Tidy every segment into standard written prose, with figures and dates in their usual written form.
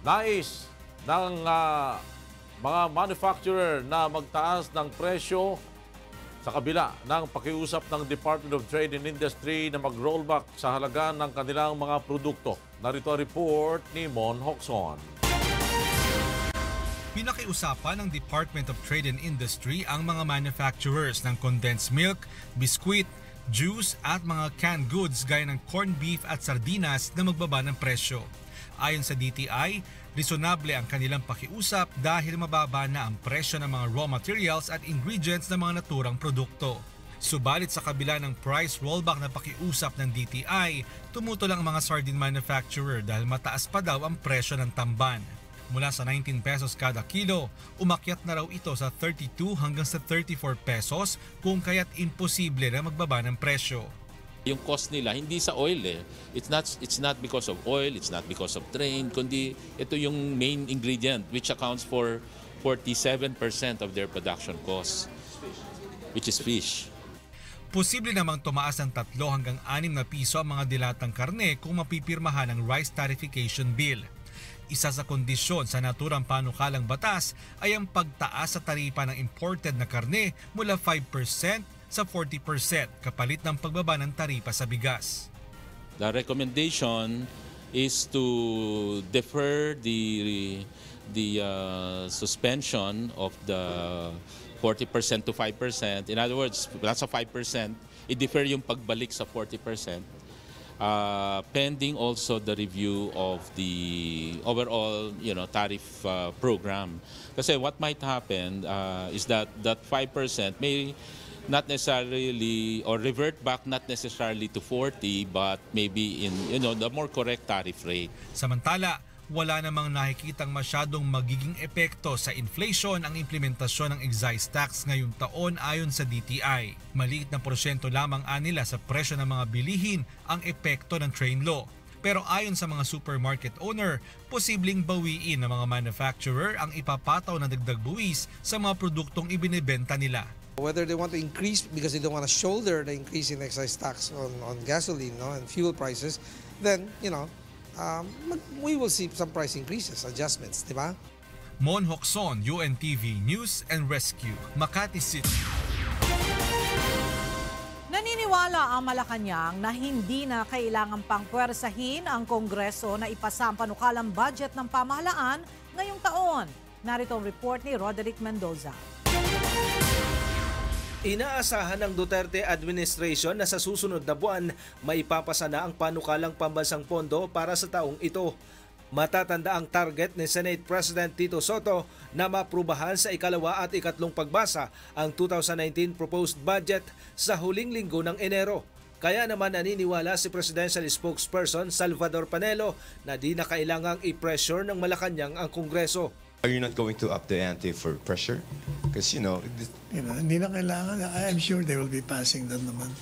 Nais ng mga manufacturer na magtaas ng presyo sa kabila ng pakiusap ng Department of Trade and Industry na mag-rollback sa halaga ng kanilang mga produkto. Narito ang report ni Mon Hocson. Pinakiusapan ng Department of Trade and Industry ang mga manufacturers ng condensed milk, biskwit, juice at mga canned goods gaya ng corned beef at sardinas na magbaba ng presyo. Ayon sa DTI, reasonable ang kanilang pakiusap dahil mababa na ang presyo ng mga raw materials at ingredients ng mga naturang produkto. Subalit sa kabila ng price rollback na pakiusap ng DTI, tumutol ang mga sardine manufacturer dahil mataas pa daw ang presyo ng tamban. Mula sa 19 pesos kada kilo, umakyat na raw ito sa 32 hanggang sa 34 pesos kung kaya't imposible na magbaba ng presyo. Yung cost nila hindi sa oil It's not because of oil, it's not because of train, kundi ito yung main ingredient which accounts for 47% of their production cost, which is fish. Posible namang tumaas ng 3 hanggang 6 na piso ang mga dilatang karne kung mapipirmahan ang rice tarification bill. Isa sa kondisyon sa naturang panukalang batas ay ang pagtaas sa taripa ng imported na karne mula 5% sa 40% kapalit ng pagbaba ng taripa sa bigas. The recommendation is to defer the suspension of the 40% to 5%. In other words, nasa 5%, i-defer yung pagbalik sa 40%. Pending also the review of the overall tariff program. Kasi what might happen is that 5% may not necessarily or revert back not necessarily to 40 but maybe in the more correct tariff rate. Samantala, wala namang nakikitang masyadong magiging epekto sa inflation ang implementasyon ng excise tax ngayong taon ayon sa DTI. Maliit na porsyento lamang anila sa presyo ng mga bilihin ang epekto ng train law. Pero ayon sa mga supermarket owner, posibleng bawiin ng mga manufacturer ang ipapataw na dagdag buwis sa mga produktong ibinebenta nila. Whether they want to increase because they don't want to shoulder the increase in excise tax on gasoline and fuel prices, then, we will see some price increases, adjustments, di ba? Mon Hocson, UNTV News and Rescue, Makati City. Naniniwala ang Malacanang na hindi na kailangang pang puwersahin ang Kongreso na ipasa ang panukalang budget ng pamahalaan ngayong taon. Narito ang report ni Roderick Mendoza. Inaasahan ng Duterte administration na sa susunod na buwan maipapasa na ang panukalang pambansang pondo para sa taong ito. Matatanda ang target ni Senate President Tito Soto na maprubahan sa ikalawa at ikatlong pagbasa ang 2019 proposed budget sa huling linggo ng Enero. Kaya naman naniniwala si Presidential Spokesperson Salvador Panelo na di na kailangang i-pressure ng Malacanang ang Kongreso. Are you not going to up the ante for pressure? Because hindi na kailangan. I'm sure they will be passing that naman.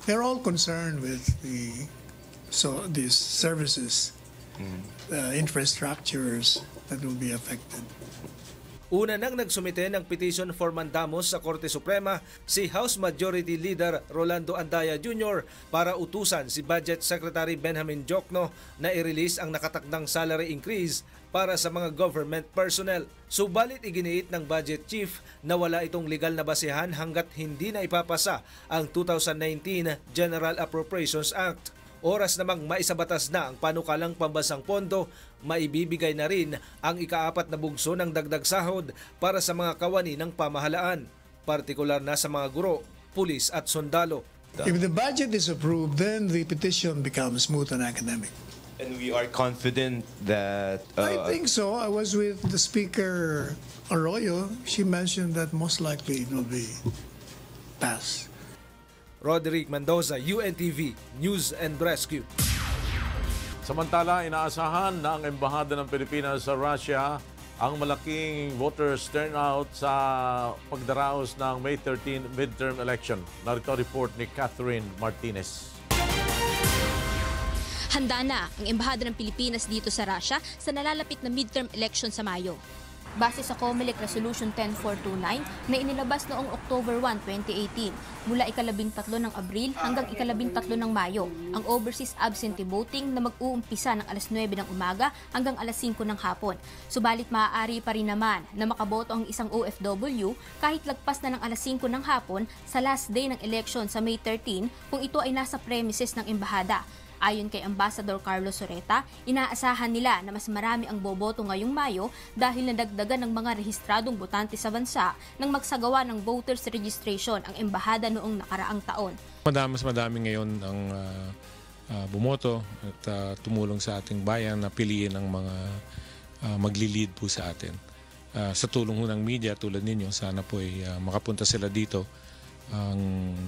They're all concerned with these services, infrastructures that will be affected. Una nang nagsumite ng petition for mandamos sa Korte Suprema si House Majority Leader Rolando Andaya Jr. para utusan si Budget Secretary Benjamin Diokno na i-release ang nakatakdang salary increase para sa mga government personnel. Subalit iginiit ng Budget Chief na wala itong legal na basehan hanggat hindi na ipapasa ang 2019 General Appropriations Act. Oras namang maisabatas na ang panukalang pambansang pondo, maibibigay na rin ang ika-4 na bugso ng dagdag sahod para sa mga kawani ng pamahalaan, partikular na sa mga guro, pulis at sundalo. If the budget is approved, then the petition becomes smooth and academic. And we are confident that... I think so. I was with the Speaker Arroyo. She mentioned that most likely it will be passed. Roderick Mendoza, UNTV News and Rescue. Samantala, inaasahan na ang Embahada ng Pilipinas sa Russia ang malaking voters turnout sa pagdaraos ng May 13 midterm election. Narito report ni Catherine Martinez. Handa na ang Embahada ng Pilipinas dito sa Russia sa nalalapit na midterm election sa Mayo. base sa COMELEC Resolution 10429 na inilabas noong October 1, 2018 mula ika-13 ng Abril hanggang ika-13 ng Mayo ang overseas absentee voting na mag-uumpisa ng alas 9 ng umaga hanggang alas 5 ng hapon. Subalit maaari pa rin naman na makaboto ang isang OFW kahit lagpas na ng alas 5 ng hapon sa last day ng election sa May 13 kung ito ay nasa premises ng embahada. Ayon kay Ambassador Carlos Soreta, inaasahan nila na mas marami ang boboto ngayong Mayo dahil nadagdagan ng mga rehistradong botante sa bansa nang magsagawa ng voters registration ang embahada noong nakaraang taon. Mas madami ngayon ang bumoto at tumulong sa ating bayan na piliin ang mga magli-lead po sa atin. Sa tulong ng media tulad ninyo, sana po ay makapunta sila dito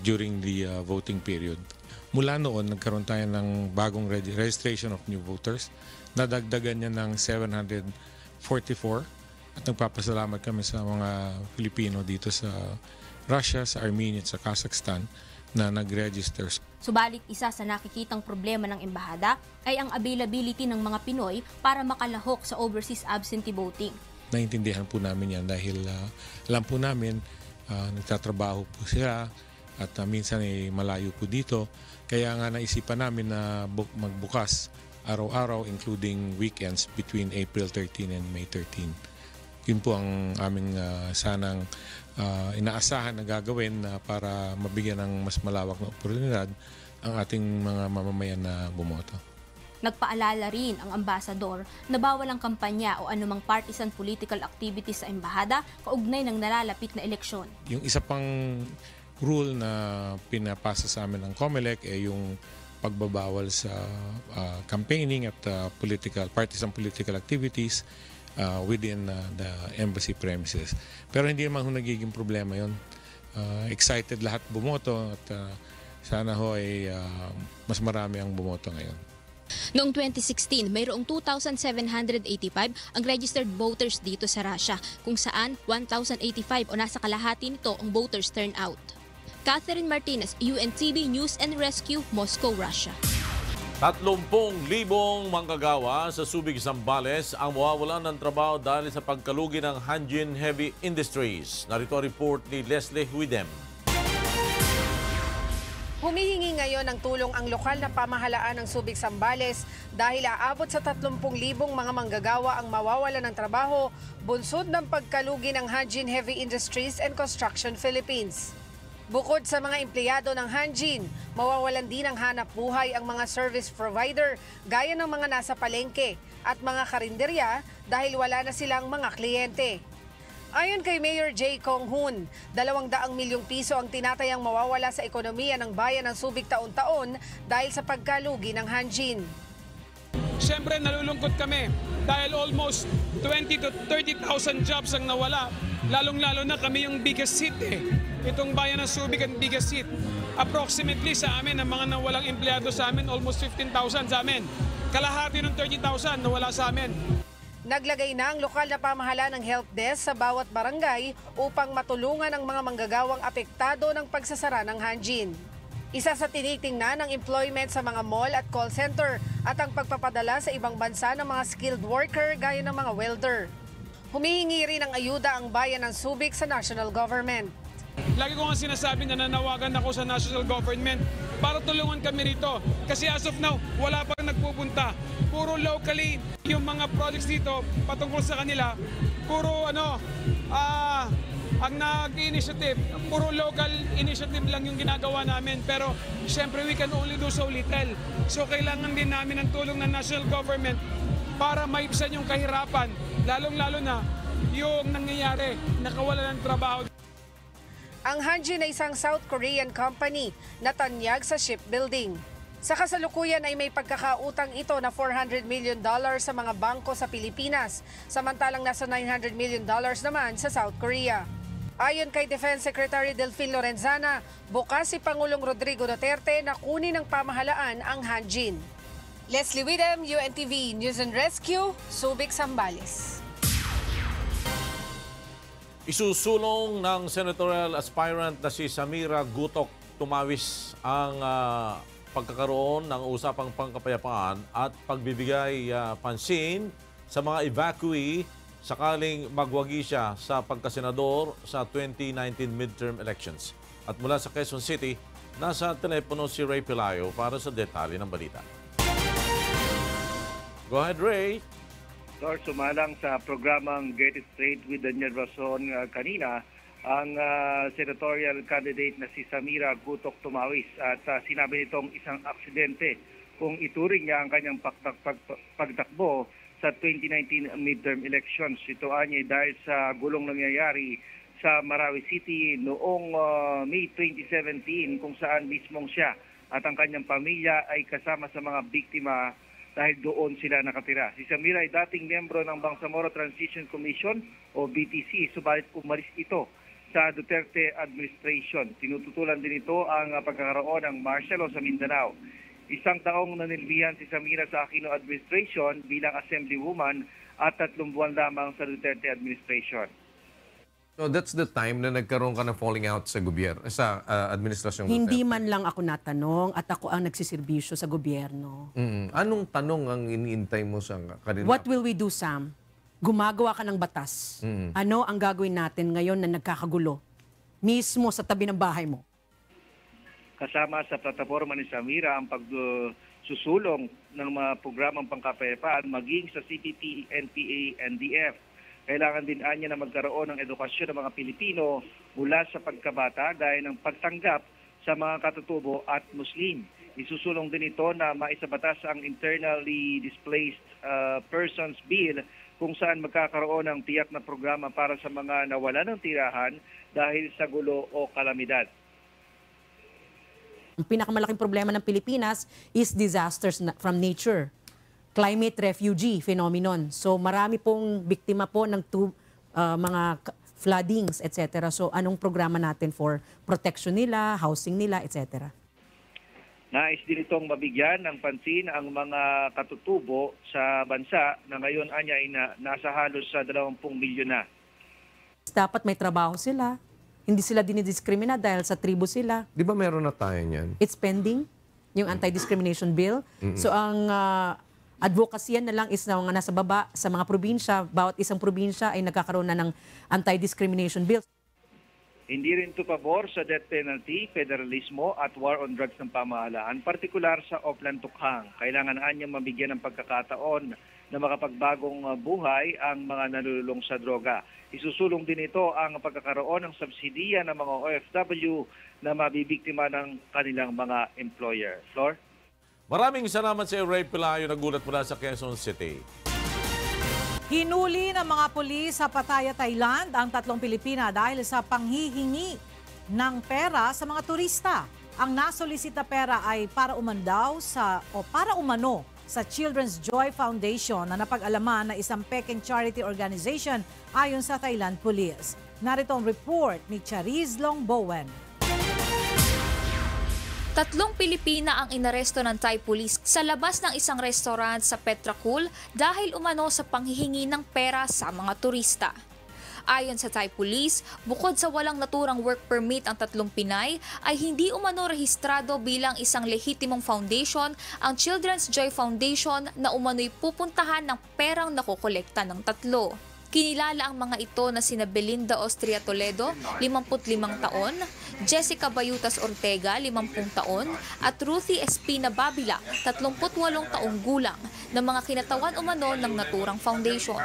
during the voting period. Mula noon, nagkaroon tayo ng bagong registration of new voters. Nadagdagan niya ng 744 at nagpapasalamat kami sa mga Pilipino dito sa Russia, sa Armenia at sa Kazakhstan na nag-register. Subalit isa sa nakikitang problema ng embahada ay ang availability ng mga Pinoy para makalahok sa overseas absentee voting. Naintindihan po namin yan dahil alam po namin nagtatrabaho po sila at minsan ay malayo po dito. Kaya nga naisipan namin na magbukas araw-araw including weekends between April 13 and May 13. Yun po ang aming sanang inaasahan na gagawin para mabigyan ng mas malawak na oportunidad ang ating mga mamamayan na bumoto. Nagpaalala rin ang ambasador na bawal ang kampanya o anumang partisan political activities sa embahada kaugnay ng nalalapit na eleksyon. Yung isa pang rule na pinapasa sa amin ng COMELEC ay yung pagbabawal sa campaigning at partisan political activities within the embassy premises. Pero hindi naman nagiging problema yun. Excited lahat bumoto at sana ho ay mas marami ang bumoto ngayon. Noong 2016, mayroong 2,785 ang registered voters dito sa Russia, kung saan 1,085 o nasa kalahati nito ang voters turnout. Catherine Martinez, UNTV News and Rescue, Moscow, Russia. 30,000 manggagawa sa Subic, Zambales ang mawawalan ng trabaho dahil sa pagkalugi ng Hanjin Heavy Industries. Narito ang report ni Leslie Huidem. Humihingi ngayon ng tulong ang lokal na pamahalaan ng Subic, Zambales dahil aabot sa 30,000 mga manggagawa ang mawawalan ng trabaho bunsod ng pagkalugi ng Hanjin Heavy Industries and Construction Philippines. Bukod sa mga empleyado ng Hanjin, mawawalan din ng hanap buhay ang mga service provider gaya ng mga nasa palengke at mga karinderya dahil wala na silang mga kliyente. Ayon kay Mayor J. Kong Hoon, 200 milyong piso ang tinatayang mawawala sa ekonomiya ng bayan ng Subic taon-taon dahil sa pagkalugi ng Hanjin. Siyempre nalulungkot kami dahil almost 20 to 30,000 jobs ang nawala. Lalong-lalo na kami yung biggest hit Itong bayan ng Subic ang biggest hit. Approximately sa amin, ang mga nawalang empleyado sa amin, almost 15,000 sa amin. Kalahati ng 30,000 nawala sa amin. Naglagay na ang lokal na pamahalaan ng help desk sa bawat barangay upang matulungan ang mga manggagawang apektado ng pagsasara ng Hanjin. Isa sa tinitingnan ng employment sa mga mall at call center at ang pagpapadala sa ibang bansa ng mga skilled worker gaya ng mga welder. Humihingi rin ng ayuda ang bayan ng Subic sa national government. Lagi ko nga sinasabi na nanawagan ako sa national government para tulungan kami rito. Kasi as of now, wala pang nagpupunta. Puro locally, yung mga projects dito patungkol sa kanila, puro ang nag-initiative, puro local initiative lang yung ginagawa namin. Pero siyempre we can only do so little. So kailangan din namin ng tulong ng national government para maibsan yung kahirapan, lalong-lalo na yung nangyayari, nakawala ng trabaho. Ang Hanjin ay isang South Korean company na tanyag sa shipbuilding. Sa kasalukuyan ay may pagkakautang ito na $400 million sa mga bangko sa Pilipinas, samantalang nasa $900 million naman sa South Korea. Ayon kay Defense Secretary Delfin Lorenzana, bukas si Pangulong Rodrigo Duterte na kunin ng pamahalaan ang Hanjin. Leslie Widem, UNTV News and Rescue, Subic, Zambales. Isusulong ng senatorial aspirant na si Samira Gutok tumawis ang pagkakaroon ng usapang pangkapayapaan at pagbibigay pansin sa mga evacuee sakaling magwagi siya sa pagkasenador sa 2019 midterm elections. At mula sa Quezon City, nasa telepono si Ray Pelayo para sa detalye ng balita. Go ahead, Ray. Lord, sumalang sa programang Get It Straight with Daniel Rason kanina, ang senatorial candidate na si Samira Gutok Tumawis at sinabi nitong isang aksidente kung ituring niya ang kanyang pagtakbo sa 2019 midterm elections. Ito ay dahil sa gulong nangyayari sa Marawi City noong May 2017 kung saan mismong siya at ang kanyang pamilya ay kasama sa mga biktima dahil doon sila nakatira. Si Samira ay dating miyembro ng Bangsamoro Transition Commission o BTC, subalit umalis ito sa Duterte administration. Tinututulan din ito ang pagkakaroon ng martial law sa Mindanao. Isang taong nanilbihan si Samira sa Aquino administration bilang assemblywoman at 3 buwan lamang sa Duterte administration. So that's the time na nagkaroon ka ng falling out sa gobyerno, sa administrasyong Duterte? Hindi man lang ako natanong at ako ang nagsiservisyo sa gobyerno. Anong tanong ang iniintay mo sa kanila? What will we do, Sam? Gumagawa ka ng batas. Ano ang gagawin natin ngayon na nagkakagulo? Mismo sa tabi ng bahay mo. Kasama sa plataforma ni Samira ang pagsusulong ng mga programang pangkapayapaan maging sa CPP, NPA, NDF. Kailangan din anya na magkaroon ng edukasyon ng mga Pilipino mula sa pagkabata gaya ng pagtanggap sa mga katutubo at Muslim. Isusulong din ito na maisabatas ang Internally Displaced Persons Bill kung saan magkakaroon ng tiyak na programa para sa mga nawala ng tirahan dahil sa gulo o kalamidad. Ang pinakamalaking problema ng Pilipinas is disasters from nature. Climate refugee phenomenon. So marami pong biktima po ng mga floodings, etc. So anong programa natin for protection nila, housing nila, etc.? Nais din itong mabigyan ng pansin ang mga katutubo sa bansa na ngayon ay nasa halos sa 20 milyon na. Dapat may trabaho sila. Hindi sila dinidiskrimina dahil sa tribo sila. Di ba meron na tayo niyan? It's pending, yung anti-discrimination bill. So ang advokasyan na lang is na mga nasa baba sa mga probinsya. Bawat isang probinsya ay nagkakaroon na ng anti-discrimination bill. Hindi rin ito pabor sa death penalty, federalismo at war on drugs ng pamahalaan, partikular sa Oplan Tukhang. Kailangan anyang mabigyan ng pagkakataon na makapagbagong buhay ang mga nalululong sa droga. Isusulong din ito ang pagkakaroon ng subsidiya ng mga OFW na mabibiktima ng kanilang mga employer. Flor? Maraming salamat sa Ray Pelayo, nagulat mula sa Quezon City. Hinuli ng mga pulis sa Pattaya, Thailand ang 3 Pilipina dahil sa panghihingi ng pera sa mga turista. Ang nasolisita pera ay para umano sa Children's Joy Foundation na napag-alaman na isang Peking charity organization ayon sa Thailand Police. Narito ang report ni Chariz Long Bowen. 3 Pilipina ang inaresto ng Thai Police sa labas ng isang restaurant sa Petrakul dahil umano sa panghihingi ng pera sa mga turista. Ayon sa Thai Police, bukod sa walang naturang work permit ang 3 Pinay, ay hindi umano rehistrado bilang isang lehitimong foundation ang Children's Joy Foundation na umano'y pupuntahan ng perang nakokolekta ng 3. Kinilala ang mga ito na sina Belinda Austria Toledo, 55 taon, Jessica Bayutas Ortega, 50 taon, at Ruthie Espina Babila, 38 taong gulang, na mga kinatawan umano ng naturang foundation.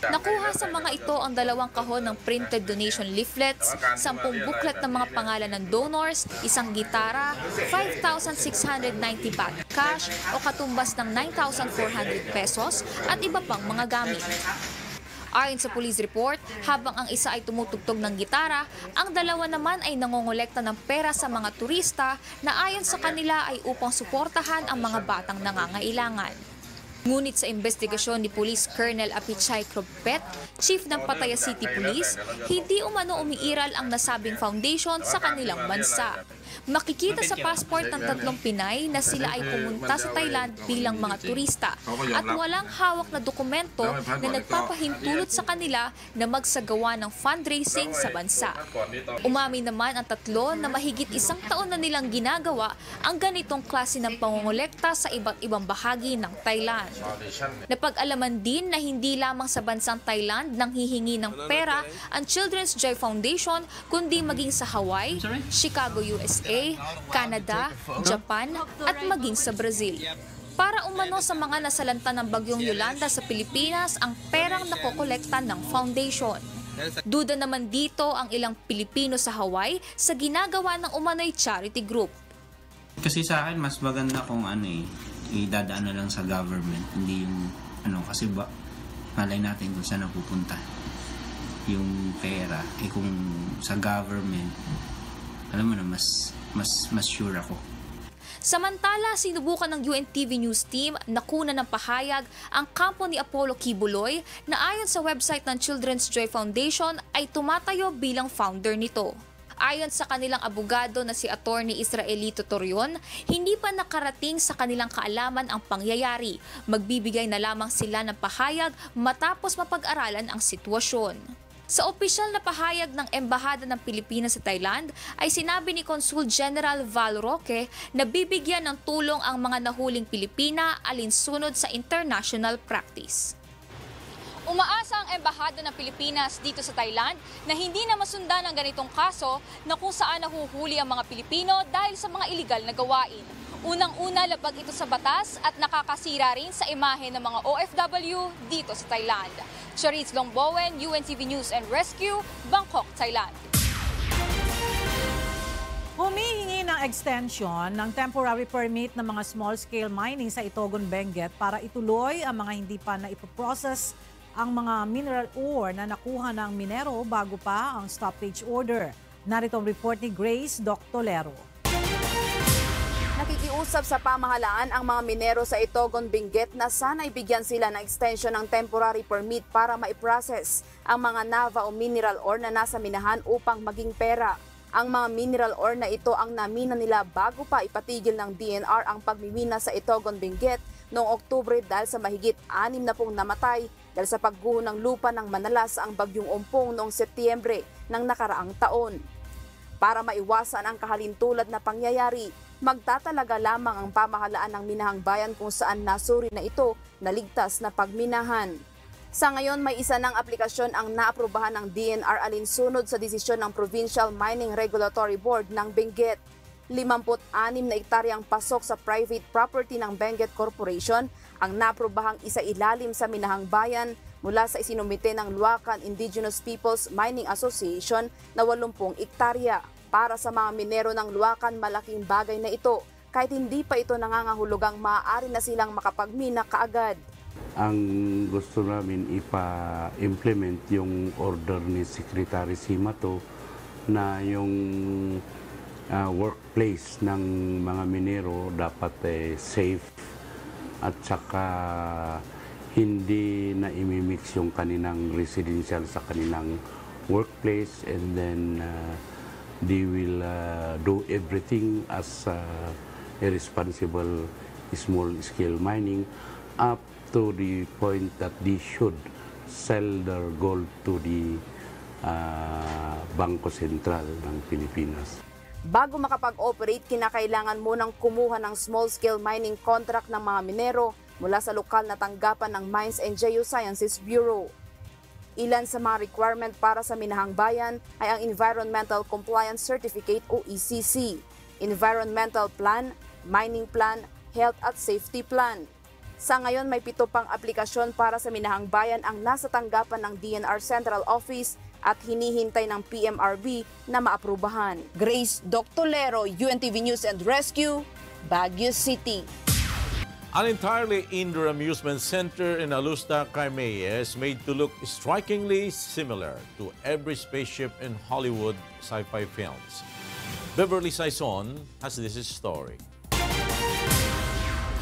Nakuha sa mga ito ang 2 kahon ng printed donation leaflets, 10 booklet ng mga pangalan ng donors, isang gitara, 5,690 baht cash o katumbas ng 9,400 pesos at iba pang mga gamit. Ayon sa police report, habang ang isa ay tumutugtog ng gitara, ang 2 naman ay nangongolekta ng pera sa mga turista na ayon sa kanila ay upang suportahan ang mga batang nangangailangan. Ngunit sa investigasyon ni Police Colonel Apichay Kropet, Chief ng Pattaya City Police, hindi umano umiiral ang nasabing foundation sa kanilang bansa. Makikita sa passport ng tatlong Pinay na sila ay pumunta sa Thailand bilang mga turista at walang hawak na dokumento na nagpapahintulot sa kanila na magsagawa ng fundraising sa bansa. Umamin naman ang tatlo na mahigit isang taon na nilang ginagawa ang ganitong klase ng pangongolekta sa iba't ibang bahagi ng Thailand. Napag-alaman din na hindi lamang sa bansang Thailand nang hihingi ng pera ang Children's Joy Foundation, kundi maging sa Hawaii, Chicago, USA, Canada, Japan at maging sa Brazil. Para umano sa mga nasalanta ng bagyong Yolanda sa Pilipinas ang perang nakokolekta ng foundation. Duda naman dito ang ilang Pilipino sa Hawaii sa ginagawa ng umano'y charity group. Kasi sa akin mas maganda kung idadaan na lang sa government, hindi yung kasi malay natin kung saan napupunta yung pera. Kung sa government, alam mo na, mas sure ako. Samantala, sinubukan ng UNTV News Team na kunan ng pahayag ang kampo ni Apollo Kibuloy na ayon sa website ng Children's Joy Foundation ay tumatayo bilang founder nito. Ayon sa kanilang abogado na si Attorney Israelito Torion, hindi pa nakarating sa kanilang kaalaman ang pangyayari. Magbibigay na lamang sila ng pahayag matapos mapag-aralan ang sitwasyon. Sa opisyal na pahayag ng Embahada ng Pilipinas sa Thailand ay sinabi ni Consul General Val Roque na bibigyan ng tulong ang mga nahuling Pilipina alinsunod sa international practice. Umaasa ang Embahada ng Pilipinas dito sa Thailand na hindi na masundan ang ganitong kaso na kung saan nahuhuli ang mga Pilipino dahil sa mga iligal na gawain. Unang-una, labag ito sa batas at nakakasira rin sa imahe ng mga OFW dito sa Thailand. Charis Longbowen, UNTV News and Rescue, Bangkok, Thailand. Humihingi ng extension ng temporary permit ng mga small-scale mining sa Itogon, Benguet para ituloy ang mga hindi pa na ipoprocess ang mga mineral ore na nakuha ng minero bago pa ang stoppage order. Narito ang report ni Grace Doctolero. Nakikiusap sa pamahalaan ang mga minero sa Itogon, Benguet na sana ibigyan sila ng extension ng temporary permit para maiprocess ang mga nava o mineral ore na nasa minahan upang maging pera. Ang mga mineral ore na ito ang namina nila bago pa ipatigil ng DNR ang pagmimina sa Itogon, Benguet noong Oktubre dahil sa mahigit 60 namatay dahil sa pagguho ng lupa ng manalas ang bagyong Ompong noong Setyembre ng nakaraang taon. Para maiwasan ang kahalintulad na pangyayari, magtatalaga lamang ang pamahalaan ng Minahang Bayan kung saan nasuri na ito na ligtas na pagminahan. Sa ngayon, may isa ng aplikasyon ang naaprubahan ng DNR alinsunod sa desisyon ng Provincial Mining Regulatory Board ng Benguet. 56 na ektaryang pasok sa private property ng Benguet Corporation ang naprobahang isailalim sa Minahang Bayan mula sa isinumite ng Luacan Indigenous Peoples Mining Association na 80 ektarya. Para sa mga minero ng Luacan, malaking bagay na ito kahit hindi pa ito nangangahulugang maaari na silang makapagmina kaagad. Ang gusto namin ipa-implement yung order ni Secretary Simato na yung workplace ng mga minero dapat safe at saka hindi na imimix yung kaninang residential sa kaninang workplace, and then they will do everything as a responsible small-scale mining up to the point that they should sell their gold to the Bangko Sentral ng Pilipinas. Bago makapag-operate, kinakailangan munang kumuha ng small-scale mining contract ng mga minero mula sa lokal na tanggapan ng Mines and Geosciences Bureau. Ilan sa mga requirement para sa Minahang Bayan ay ang Environmental Compliance Certificate o ECC, Environmental Plan, Mining Plan, Health at Safety Plan. Sa ngayon, may 7 pang aplikasyon para sa Minahang Bayan ang nasa tanggapan ng DNR Central Office at hinihintay ng PMRB na maaprubahan. Grace Doctolero, UNTV News and Rescue, Baguio City. An entirely indoor amusement center in Alusta, Crimea is made to look strikingly similar to every spaceship in Hollywood sci-fi films. Beverly Saison has this story.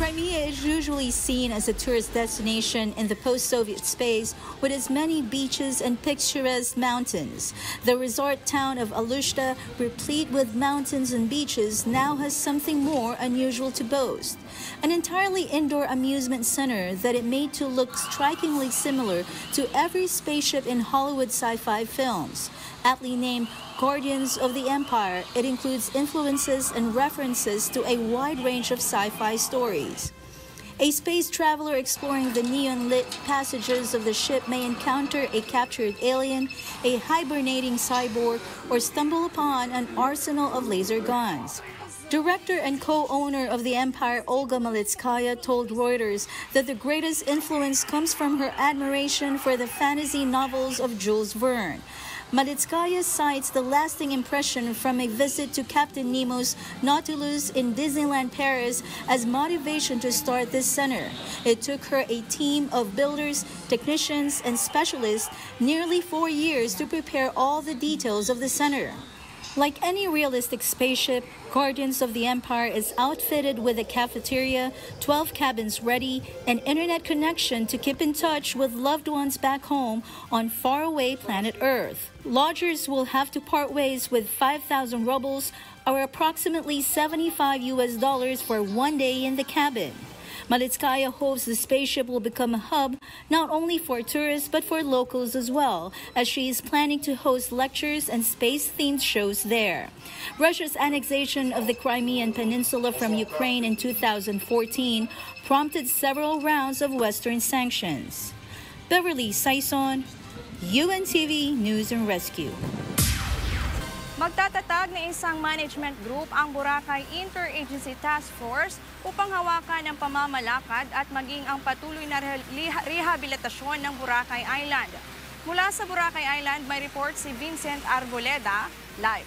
Crimea is usually seen as a tourist destination in the post-Soviet space with its many beaches and picturesque mountains. The resort town of Alushta, replete with mountains and beaches, now has something more unusual to boast. An entirely indoor amusement center that it made to look strikingly similar to every spaceship in Hollywood sci-fi films. Aptly named Guardians of the Empire, it includes influences and references to a wide range of sci-fi stories. A space traveler exploring the neon-lit passages of the ship may encounter a captured alien, a hibernating cyborg, or stumble upon an arsenal of laser guns. Director and co-owner of the Empire, Olga Malitskaya, told Reuters that the greatest influence comes from her admiration for the fantasy novels of Jules Verne. Malitskaya cites the lasting impression from a visit to Captain Nemo's Nautilus in Disneyland Paris as motivation to start this center. It took her a team of builders, technicians, and specialists nearly 4 years to prepare all the details of the center. Like any realistic spaceship, Guardians of the Empire is outfitted with a cafeteria, 12 cabins ready, and internet connection to keep in touch with loved ones back home on faraway planet Earth. Lodgers will have to part ways with 5,000 rubles, or approximately $75 for 1 day in the cabin. Malitskaya hopes the spaceship will become a hub not only for tourists but for locals as well, as she is planning to host lectures and space-themed shows there. Russia's annexation of the Crimean Peninsula from Ukraine in 2014 prompted several rounds of Western sanctions. Beverly Saison, UNTV News and Rescue. Magtatatag na isang management group ang Boracay Interagency Task Force upang hawakan ang pamamalakad at maging ang patuloy na rehabilitasyon ng Boracay Island. Mula sa Boracay Island, may report si Vincent Arboleda, live.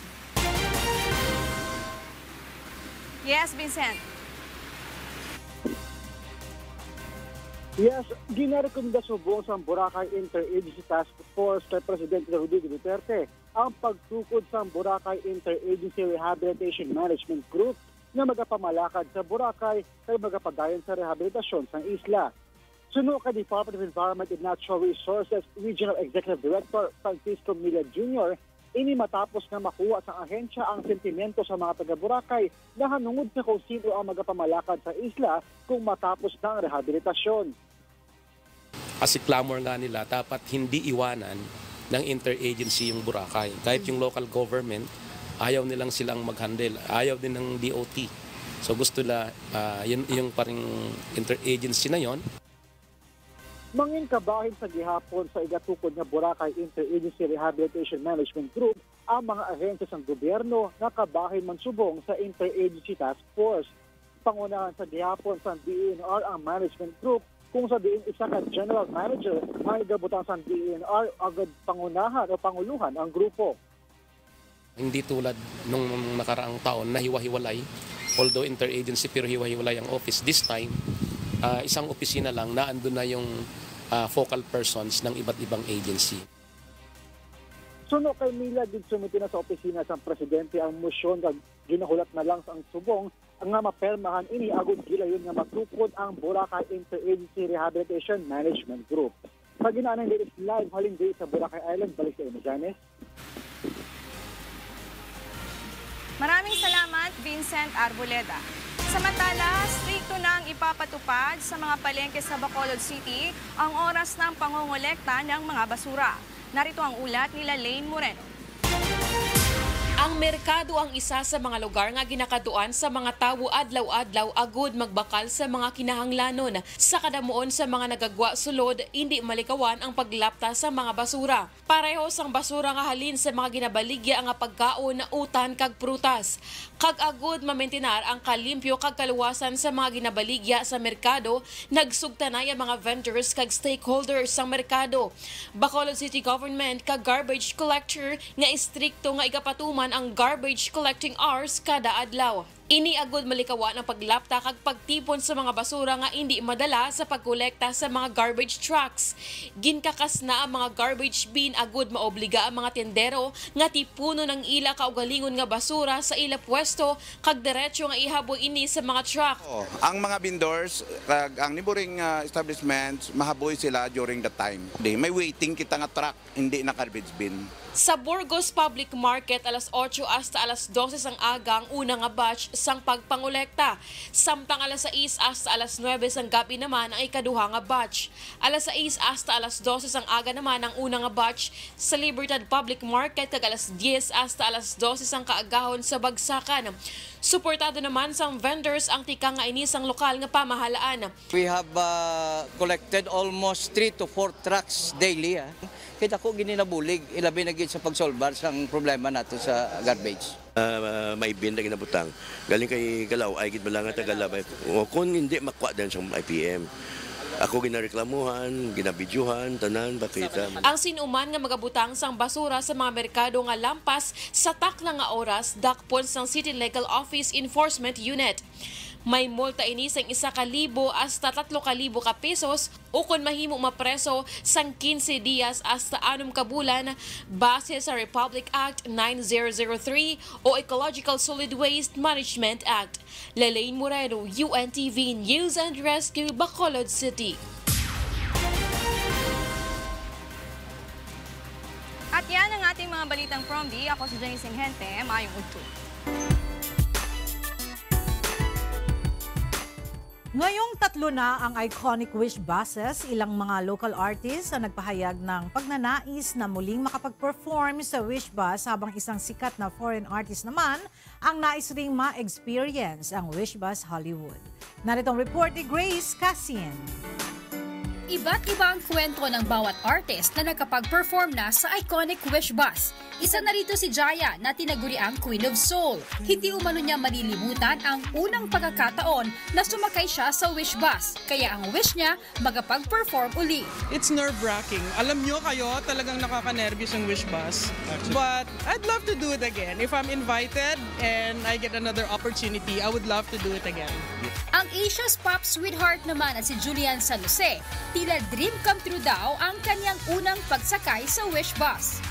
Yes, Vincent. Yes, ginarekomenda subo sa Boracay Interagency Task Force kay Presidente Rodrigo Duterte ang pagtukod sa Boracay Interagency Rehabilitation Management Group na magapamalakad sa Boracay kay magapadayon sa rehabilitasyon sa isla. Suno kay Department of Environment and Natural Resources Regional Executive Director Francisco Milla Jr., ini matapos na makuha sa ahensya ang sentimento sa mga taga-Boracay na hanungod sa kung sino ang magapamalakad sa isla kung matapos na ang rehabilitasyon. Kasi clamor nga nila, dapat hindi iwanan ng interagency yung Boracay. Kahit yung local government, ayaw nilang silang mag-handle, ayaw din ng DOT. So gusto nila, yung parang interagency na yon. Mangin kabahin sa gihapon sa igatukod nga Boracay Interagency Rehabilitation Management Group ang mga ahensya ng gobyerno na kabahin man subong sa Interagency Task Force. Pangunahan sa gihapon sa DENR ang management group kung sa diin isa ka general manager ang igabutan sa DENR agad pangunahan o panguluhan ang grupo. Hindi tulad nung nakaraang taon na hiwa-hiwalay, although interagency pero hiwa-hiwalay ang office. This time, isang opisina lang na andun na yung focal persons ng iba't ibang agency. Suno kay Mila din sumiti na sa opisina sa presidente ang motion na ginahulat na lang sa ang subong ang nga mapermahan ini agud gilayon nga matukod ang Boracay Interagency Rehabilitation Management Group. Sa ginaanan latest live haling day sa Boracay Island, balik sa Janice. Maraming salamat, Vincent Arboleda. Samantala, strikto na ang ipapatupad sa mga palengke sa Bacolod City ang oras ng pangongolekta ng mga basura. Narito ang ulat nila Lane Moreno. Ang merkado ang isa sa mga lugar nga ginakaduan sa mga tawo adlaw-adlaw agud magbakal sa mga kinahanglanon. Sa kadamuon sa mga nagagwa sulod, hindi malikawan ang paglapta sa mga basura. Pareho sang basura nga halin sa mga ginabaligya nga pagkaon, utan kag prutas. Kag agud mamentinar ang kalimpyo kag kaluwasan sa mga ginabaligya sa merkado, nagsugtanay ang mga vendors kag stakeholders sa merkado. Bacolod City Government kag garbage collector nga istrikto nga igapatuman ang garbage collecting hours kada adlaw. Iniagod malikawa ng paglapta kag pagtipon sa mga basura nga hindi madala sa pagkolekta sa mga garbage trucks. Ginkakas na ang mga garbage bin agod maobliga ang mga tendero nga tipuno ng ila kaugalingon nga basura sa ila pwesto kag diretso nga ihaboy ini sa mga truck. Ang mga vendors kag ang neighboring establishments mahaboy sila during the time. May waiting kita nga truck, hindi na garbage bin. Sa Burgos Public Market, alas 8 hasta alas 12 ang aga ang una nga batch sang pagpangolekta. Samtang alas 6 hasta alas 9 sang gabi naman ang ikaduha nga batch. Alas 6 hasta alas 12 ang aga naman ang una nga batch sa Libertad Public Market kag alas 10 hasta alas 12 ang kaagahon sa Bagsakan. Suportado naman sang vendors ang tika nga inisang lokal nga pamahalaan. We have collected almost 3 to 4 trucks daily. Kita ko gininabulig, ilabi na gid sa pagsolbar sang problema nato sa garbage. May bin na ginabutang. Galing kay Galaw, ay gid balanga ta Galaw. Kung hindi makuha din sa IPM. Ako ginareklamuhan, ginabidyuhan, tanan, bakita. Ang sinuman nga magabutang sang basura sa mga merkado nga lampas sa takla nga oras dakpon sang City Legal Office Enforcement Unit. May multa ini sang 1,000 hasta 3,000 ka pesos o kung mahimo mapreso sang 15 dias hasta 6 ka bulan base sa Republic Act 9003 o Ecological Solid Waste Management Act. Lelaine Moreno, UNTV News and Rescue, Bacolod City. At yan ang ating mga balitang from D. Ako si Jenny Singhente, mayong udto. Ngayong 3 na ang iconic Wish buses, ilang mga local artists ang nagpahayag ng pagnanais na muling makapag-perform sa Wish bus habang isang sikat na foreign artist naman ang nais ring ma-experience ang Wish bus Hollywood. Narito ang report ni Grace Cassian. Iba't iba ang kwento ng bawat artist na nagkapag-perform na sa iconic Wish bus. Isa na rito si Jaya na tinaguriang Queen of Soul. Hindi umano niya malilimutan ang unang pagkakataon na sumakay siya sa Wish bus. Kaya ang wish niya, magapag-perform uli. It's nerve-wracking. Alam nyo kayo, talagang nakaka-nervous yung Wish bus. But I'd love to do it again. If I'm invited and I get another opportunity, I would love to do it again. Ang Asia's pop sweetheart naman at si Julian San Jose, tila dream come true daw ang kanyang unang pagsakay sa Wish bus.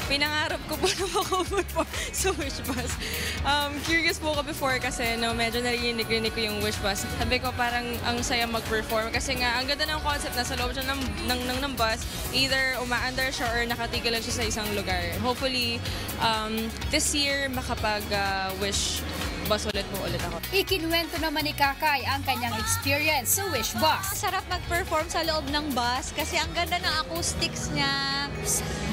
Pinangarap ko po na makaperform sa Wish bus. Curious po ako before kasi medyo narinig ko yung Wish bus. Sabi ko parang ang saya mag-perform kasi nga ang ganda ng concept na sa loob siya ng bus, either umaandar siya or nakatigil lang siya sa isang lugar. Hopefully, this year makapag-wish bus ulit ako. Ikinuwento naman ni Kakay ang kanyang experience sa Wish bus. Sarap mag-perform sa loob ng bus kasi ang ganda ng acoustics niya,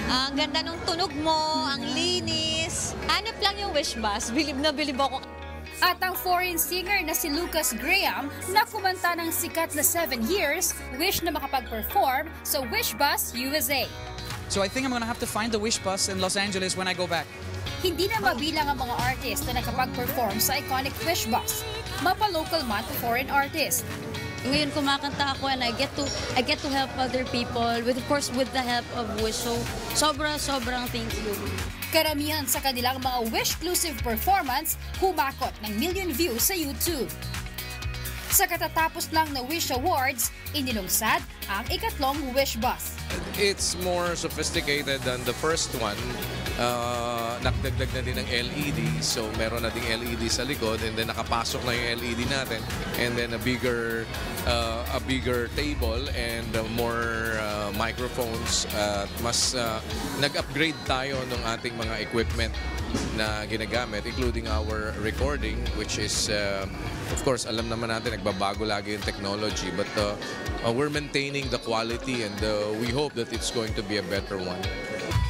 ang ganda ng tunog mo, ang linis. Hanap lang yung Wish bus. Bilib na bilib ako. At ang foreign singer na si Lucas Graham na kumanta ng sikat na 7 years, wish na makapag-perform sa Wish bus USA. So I think I'm gonna have to find the Wish bus in Los Angeles when I go back. Hindi na mabilang ang mga artist na nakapag-perform sa iconic Wish bus, mapa-local man to foreign artist. Ngayon kumakanta ako and I get to help other people with the help of Wish. So sobrang thank you. Karamihan sa kanilang mga Wish-exclusive performance humakot ng million views sa YouTube. Sa katatapos lang na Wish Awards, inilungsad ang ikatlong Wish bus. It's more sophisticated than the first one. Nakdagdag na din ng LED, so meron na ding LED sa likod, and then nakapasok na yung LED natin, and then a bigger table and more microphones. Mas nag-upgrade tayo ng ating mga equipment na ginagamit, including our recording, which is of course alam naman natin nagbabago lagi yung technology, but we're maintaining the quality, and we hope that it's going to be a better one.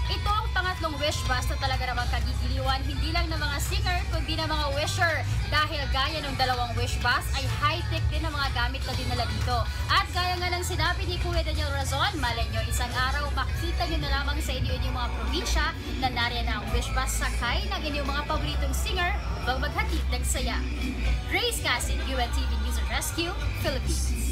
Ito ang pangatlong Wish bus na talaga namang kagigiliwan hindi lang ng mga singer kundi ng mga wisher, dahil gaya ng dalawang Wish bus ay high-tech din ang mga gamit na dinala dito. At gaya nga ng sinabi ni Kuya Daniel Razon, malay nyo isang araw makita nyo na lamang sa inyong mga probinsya na nariyan ang Wish bus sakay ng inyong mga paboritong singer bang maghatid ng saya. Grace Cassian, UNTV News and Rescue, Philippines.